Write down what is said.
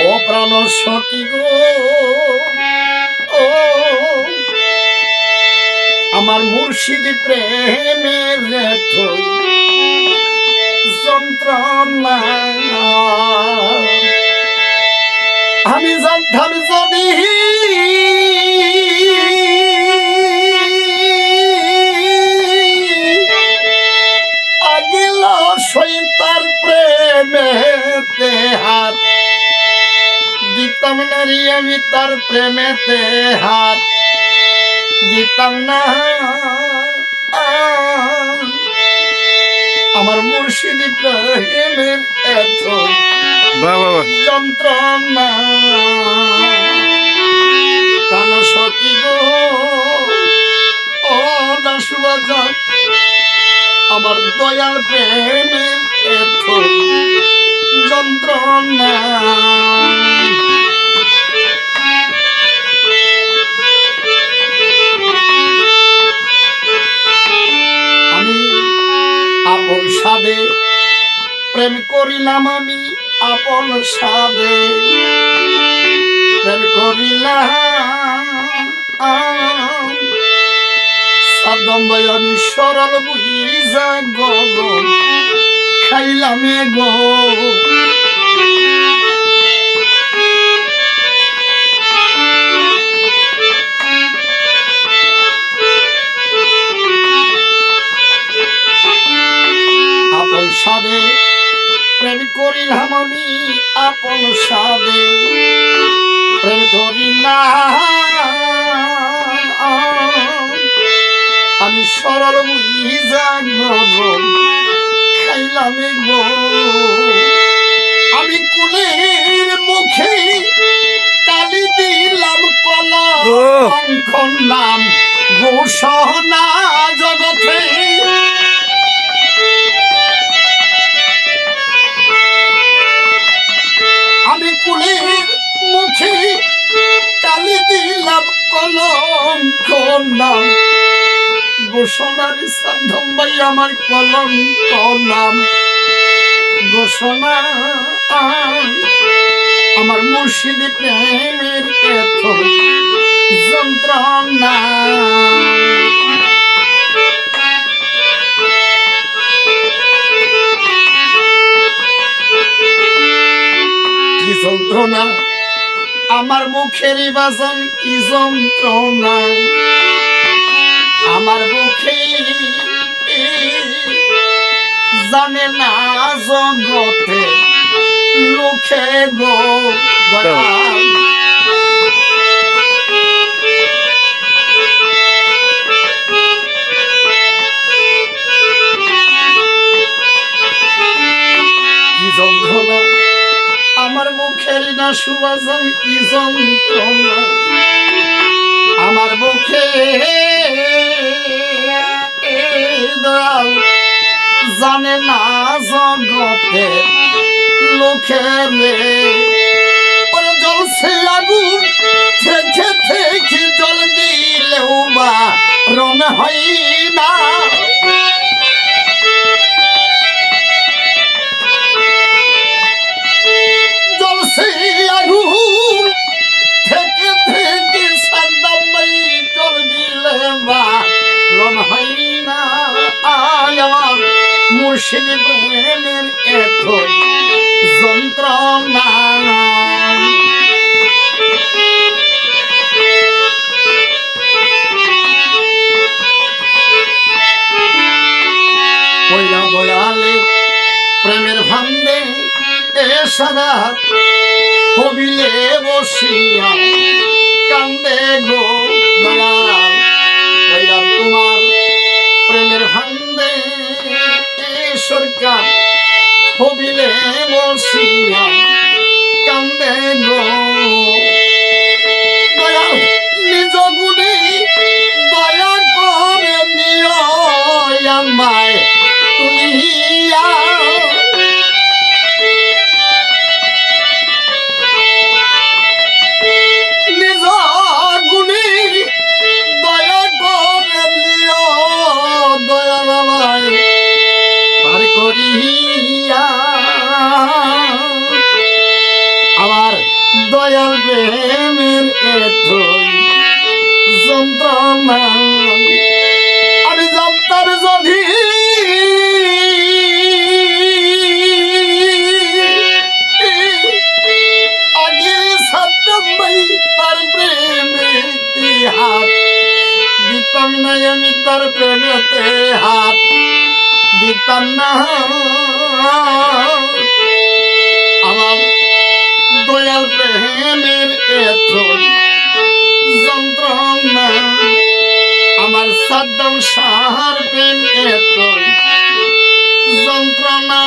ও প্রাণ সখী গো, ও আমার মুর্শিদ প্রেমের যন্ত্রণা আমি জানতাম যদি আগিল সইতার প্রেমেতে হাত দিতাম না রে, আমি তার প্রেমেতে হাত দিতাম না। আমার মুর্শিদ প্রেমের এত যন্ত্রণা প্রাণ সখী গো, ও দাসবাজার আমার দয়াল প্রেমের এত যন্ত্রণা। আমি আপন সাধে প্রেম করিলাম, আমি আপন সাধে প্রেম করিলাম। সাদম ভাই আমি সরল বুঝা গল খাইলাম গো। আপন সাধে প্রেম করিলাম, আমি আপন সাধে প্রেম করিলাম। আমি সরল বুঝা গল খাইলাম গো। আমি কুলের মুখে কালি দিলাম কলঙ্ক নাম ঘোষণা জগতে। আমি কুলের মুখে কালি দিলাম কলঙ্ক নাম ঘোষণার সাধম ভাই আমার কলঙ্ক নাম ঘোষণা। আমার মুর্শিদ প্রেমের এত যন্ত্রণা কি যন্ত্রণা আমার মুখের বাসন কি যন্ত্রণা আমার মুখে জানে না জগতে লোকে গো। কি যন্ত্রণা আমার মুখের না সুবাসন কি যন্ত্রণা আমার মুখে দয়াল জানে না জগতে লোকে রে। ওরে জ্বলছে আগুন থেকে থেকে জল দিলেও বা রন হয় না। জ্বলছে আগুন থেকে থেকে সাদ্দাম ভাই জল দিলে বা রন হয় না। আমার মুর্শিদ প্রেমের এত যন্ত্রণা পয়লা দয়ালে প্রেমের ভান্ডে এ সারা হবিলে বসিয়া কান্দে গো দয়াল। পয়লা তোমার প্রেমের ভান্ডে সরকার হবিলে বসিয়া কান্দে গো দয়াল। নিজ গুণে দয়া করে নিও আমায় তুলিয়া। নিজ গুণে দয়া করে নিও দয়াল আমায় পার করিয়া। দয়াল প্রেমের এতই যন্ত্রণা আমি জানতাম যদি আগে সাতম ভাই তার প্রেমে হাত দিতাম না আমি তার প্রেমেতে হাত দিতাম না আমার দয়াল প্রেমের এত যন্ত্রণা আমার সাদ্দাম শাহর প্রেম এত যন্ত্রণা